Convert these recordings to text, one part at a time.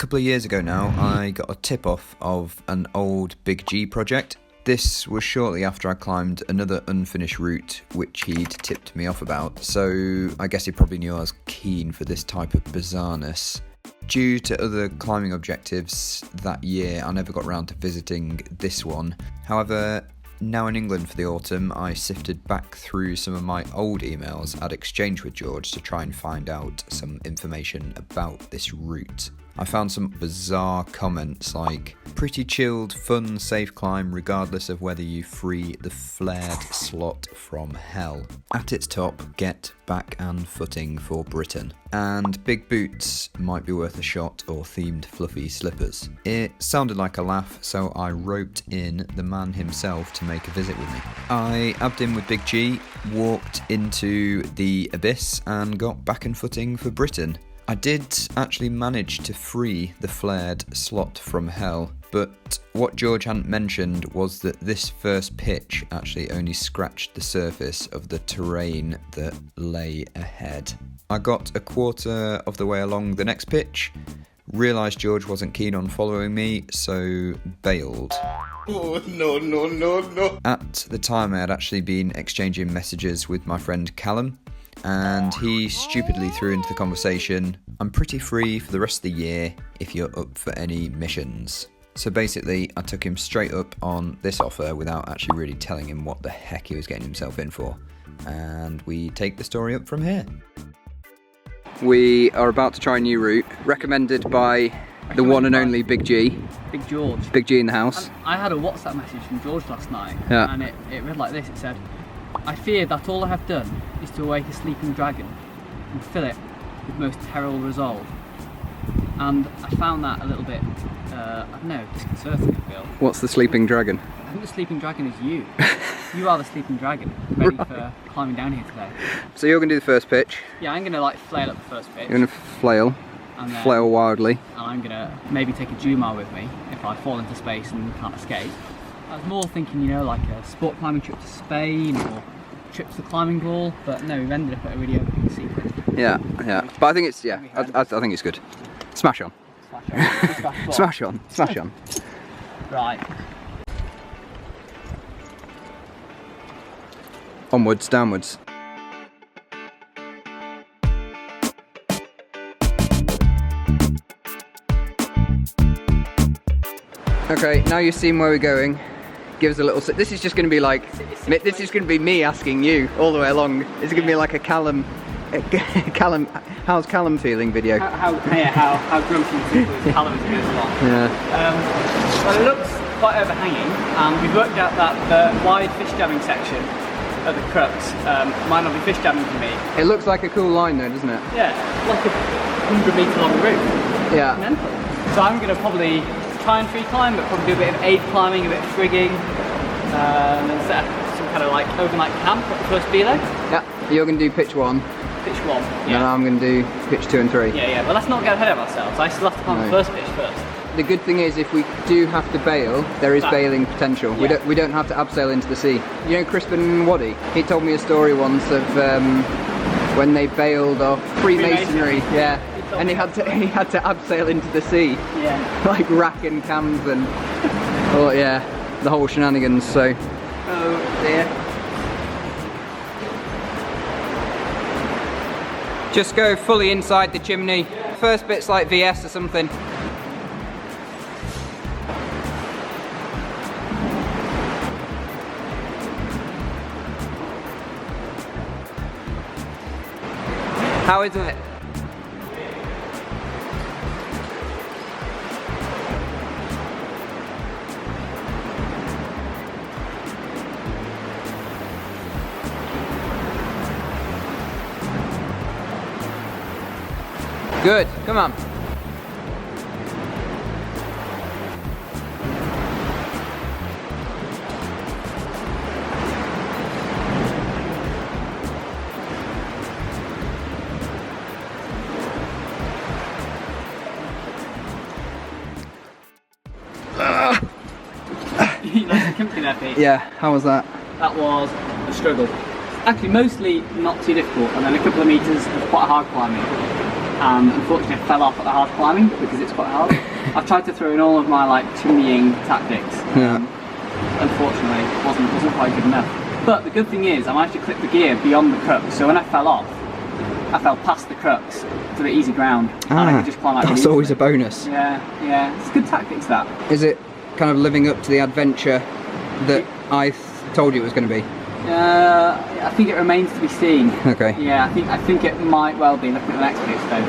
couple of years ago now, I got a tip-off of an old Big G project. This was shortly after I climbed another unfinished route which he'd tipped me off about, so I guess he probably knew I was keen for this type of bizarreness. Due to other climbing objectives that year, I never got round to visiting this one. However, now in England for the autumn, I sifted back through some of my old emails I'd exchanged with George to try and find out some information about this route. I found some bizarre comments like, pretty chilled, fun, safe climb regardless of whether you free the flared slot from hell. At its top, get back and footing for Britain. And big boots might be worth a shot, or themed fluffy slippers. It sounded like a laugh, so I roped in the man himself to make a visit with me. I abbed in with Big G, walked into the abyss and got back and footing for Britain. I did actually manage to free the flared slot from hell, but what George hadn't mentioned was that this first pitch actually only scratched the surface of the terrain that lay ahead. I got a quarter of the way along the next pitch, realised George wasn't keen on following me, so bailed. Oh, no. At the time I had actually been exchanging messages with my friend Callum, and he stupidly threw into the conversation, I'm pretty free for the rest of the year if you're up for any missions. So basically, I took him straight up on this offer without actually really telling him what the heck he was getting himself in for. And we take the story up from here. We are about to try a new route, recommended by the one and only Big G. Big George. Big G in the house. And I had a WhatsApp message from George last night, Yeah. and it read like this. It said, I fear that all I have done is to awake a sleeping dragon and fill it with most terrible resolve. And I found that a little bit, I don't know, disconcerting, I feel. What's the sleeping dragon? I think the sleeping dragon is you. You are the sleeping dragon, ready for climbing down here today. So you're going to do the first pitch. Yeah, I'm going to like flail up the first pitch. You're going to flail. And then, Flail wildly. And I'm going to maybe take a Jumar with me if I fall into space and can't escape. I was more thinking, you know, like a sport climbing trip to Spain or trip to the climbing wall, but no, we've ended up at a really overlooking secret. Yeah. But I think it's, I think it's good. Smash on. Smash on. Smash on. Right. Onwards, downwards. Okay, now you've seen where we're going. Give us a little. This is just going to be like. This is going to be me asking you all the way along. It's going to be like a Callum. How's Callum feeling video? How grumpy is Callum is going along? Yeah. Well, it looks quite overhanging, and we've worked out that the wide fish jamming section at the crux might not be fish jamming for me. It looks like a cool line though, doesn't it? Yeah, like a 100-metre long route. Yeah. Mental. So I'm going to probably try and free climb, but probably do a bit of aid climbing, a bit of frigging, and then set up some kind of like overnight camp at the first belay. Yeah. You're going to do pitch 1. Pitch 1. Yeah. And I'm going to do pitch 2 and 3. Yeah. But let's not get ahead of ourselves. I still have to climb the first pitch first. The good thing is, if we do have to bail, there is bailing potential. Yeah. We don't have to abseil into the sea. You know Crispin Waddy? He told me a story once of when they bailed off Freemasonry. Yeah, and he had to abseil into the sea. Yeah. Like rack and cams and the whole shenanigans. So. Oh dear. Just go fully inside the chimney. First bit's like VS or something. How is it? Good, come on. Nice and comfy there, Pete. Yeah, how was that? That was a struggle. Actually, mostly not too difficult, and then a couple of metres of quite hard climbing. and unfortunately I fell off at the hard climbing because it's quite hard. I've tried to throw in all of my like chimneying tactics. Unfortunately, it wasn't quite good enough. But the good thing is I managed to clip the gear beyond the crux, so when I fell off, I fell past the crux to the easy ground, and I could just climb out. That's always a bonus. Yeah, it's good tactics that. Is it kind of living up to the adventure that I told you it was going to be? I think it remains to be seen. Okay. Yeah, I think it might well be, looking at the next pitch though.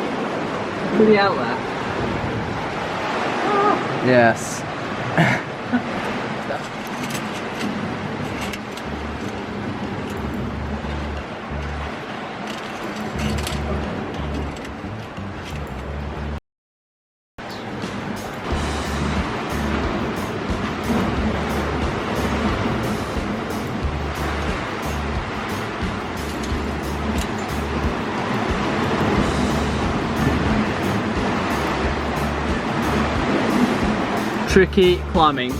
Pretty out there. Yes. Tricky climbing.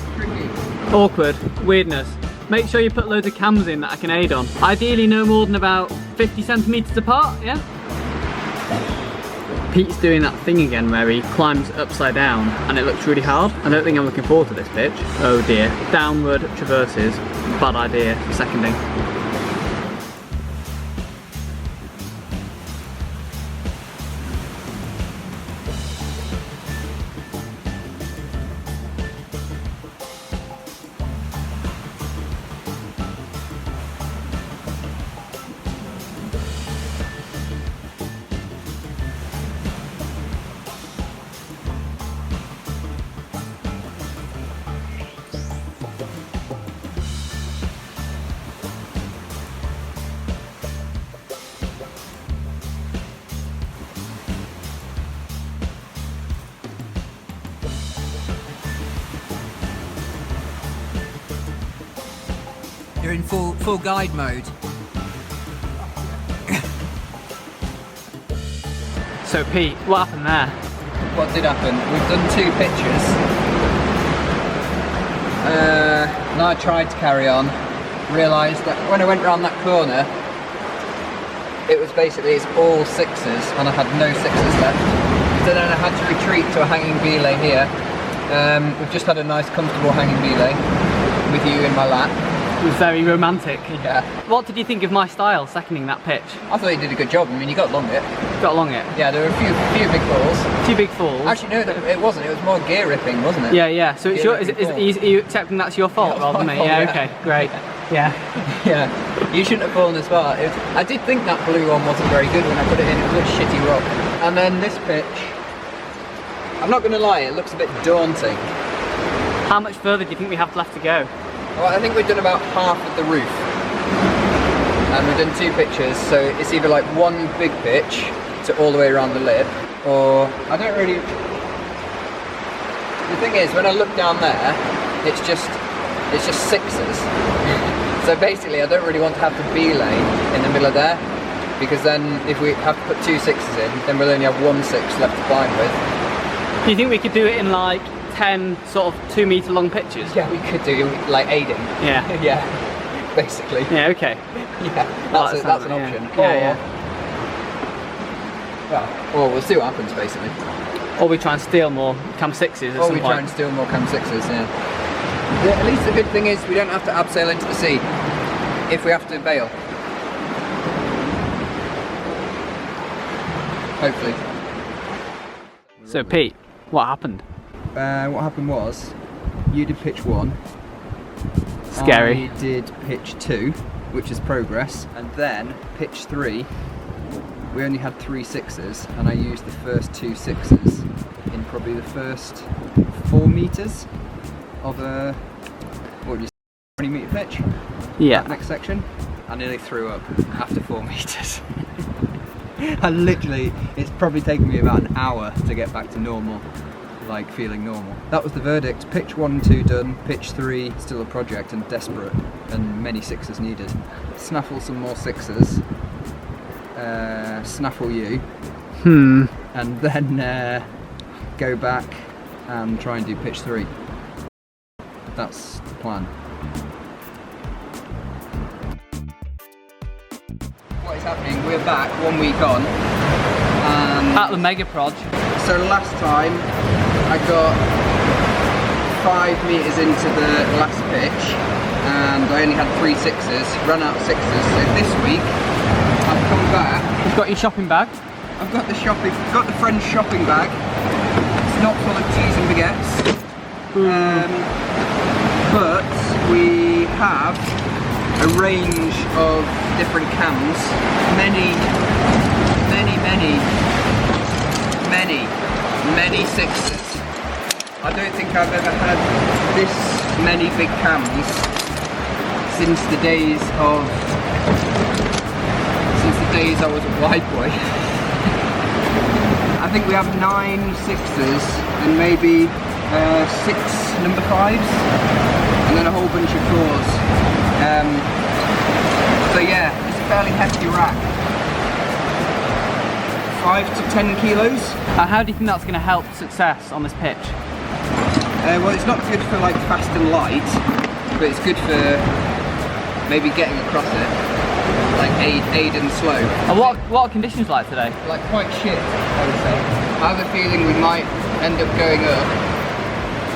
Awkward. Weirdness. Make sure you put loads of cams in that I can aid on. Ideally no more than about 50 centimetres apart, yeah? Pete's doing that thing again where he climbs upside down and it looks really hard. I don't think I'm looking forward to this pitch. Oh dear. Downward traverses. Bad idea for seconding. You're in full guide mode. So Pete, what happened there? What did happen? We've done 2 pitches. And I tried to carry on. Realised that when I went round that corner, it was basically, it's all 6s and I had no 6s left. So then I had to retreat to a hanging belay here. We've just had a nice comfortable hanging belay with you in my lap. It was very romantic. Yeah. What did you think of my style, seconding that pitch? I thought you did a good job. I mean, you got along it. Got along it? Yeah, there were a few big falls. A few big falls. Actually, no, it wasn't. It was more gear ripping, wasn't it? Yeah. So it's your, are you accepting that's your fault rather than me? Fault, Yeah, okay, great. Yeah. Yeah, you shouldn't have fallen as far. I did think that blue one wasn't very good when I put it in. It was a shitty rock. And then this pitch, I'm not going to lie, it looks a bit daunting. How much further do you think we have left to go? Well, I think we've done about half of the roof. And we've done 2 pitches, so it's either like one big pitch to all the way around the lip, or I don't really... The thing is, when I look down there, it's just 6s. So basically, I don't really want to have the belay in the middle of there, because then if we have to put 2 6s in, then we'll only have 1 6 left to climb with. Do you think we could do it in like 10 sort of 2 metre long pitches? Yeah, we could do like aiding. Yeah. Yeah, basically. Yeah, okay. Yeah, that's an option. Yeah. Well, we'll see what happens basically. Or we try and steal more cam 6s at some point. Or we try and steal more cam 6s, yeah. At least the good thing is we don't have to abseil into the sea if we have to bail. Hopefully. So Pete, what happened? What happened was, you did pitch 1. Scary. I did pitch 2, which is progress, and then pitch 3, we only had 3 6s, and I used the first 2 6s in probably the first 4 metres of a, what would you say, 20 metre pitch? Yeah. That next section. I nearly threw up after 4 metres. I literally, it's probably taken me about an hour to get back to normal. Like feeling normal. That was the verdict. Pitch 1 and 2 done, pitch 3 still a project and desperate, and many 6s needed. Snaffle some more 6s, snaffle you, and then go back and try and do pitch 3. That's the plan. What is happening? We're back 1 week on. And at the Mega Proj. So last time I got 5 metres into the last pitch and I only had 3 sixes, ran out of sixes. So this week I've come back. You've got your shopping bag? I've got the French shopping bag. It's not full of cheese and baguettes. But we have a range of different cans. Many sixes. I don't think I've ever had this many big cans since the days I was a wide boy. I think we have 9 sixes and maybe 6 number 5s and then a whole bunch of 4s. So yeah, it's a fairly hefty rack. 5 to 10 kilos. How do you think that's going to help success on this pitch? Well, it's not good for like fast and light, but it's good for maybe getting across it, like aid and slow. And what are conditions like today? Like quite shit, I would say. I have a feeling we might end up going up,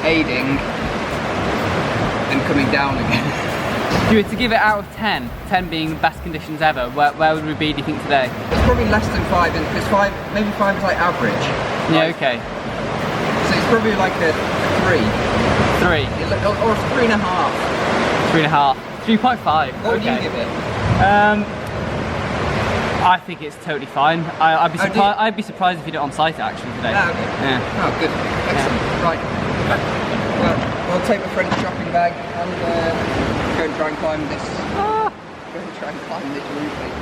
aiding, and coming down again. If you were to give it out of 10, 10 being the best conditions ever, where would we be, do you think, today? It's probably less than 5, because maybe 5 is like average. Yeah, like, okay. So it's probably like a 3. 3. Or 3.5. 3.5. 3.5. What would you give it? I think it's totally fine. I'd be surprised if you did it on site actually today. Ah, okay. Yeah. Oh, good. Excellent. Yeah. Right. Well, I'll take my French shopping bag and go and try and climb this. Go and try and climb this route.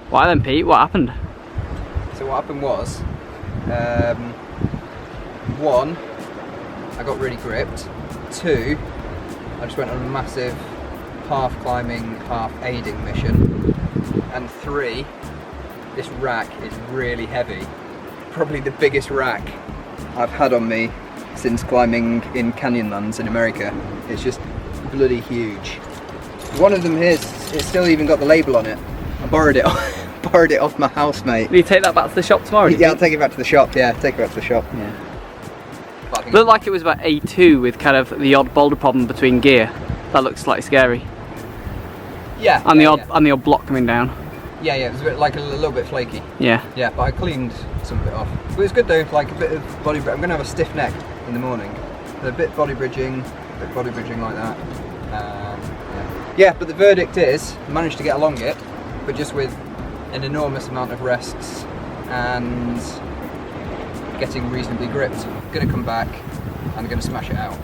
Why then, Pete? What happened? So what happened was, 1, I got really gripped. 2, I just went on a massive half climbing, half aiding mission. And 3, this rack is really heavy. Probably the biggest rack I've had on me since climbing in Canyonlands in America. It's just bloody huge. One of them here, it's still even got the label on it. I borrowed it off my housemate. Will you take that back to the shop tomorrow? Yeah, I'll take it back to the shop. Yeah, take it back to the shop. Yeah. Looked like it was about A2 with kind of the odd boulder problem between gear. That looks slightly scary. Yeah. And the odd block coming down. Yeah, it was a bit, like a little bit flaky. Yeah. Yeah, but I cleaned some of it off. But it was good though, like a bit of body. I'm going to have a stiff neck in the morning. So a bit body bridging like that. Yeah, but the verdict is, I managed to get along it, but just with an enormous amount of rests and getting reasonably gripped. I'm going to come back and I'm going to smash it out.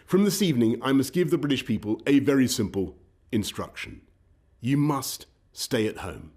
From this evening, I must give the British people a very simple instruction. You must stay at home.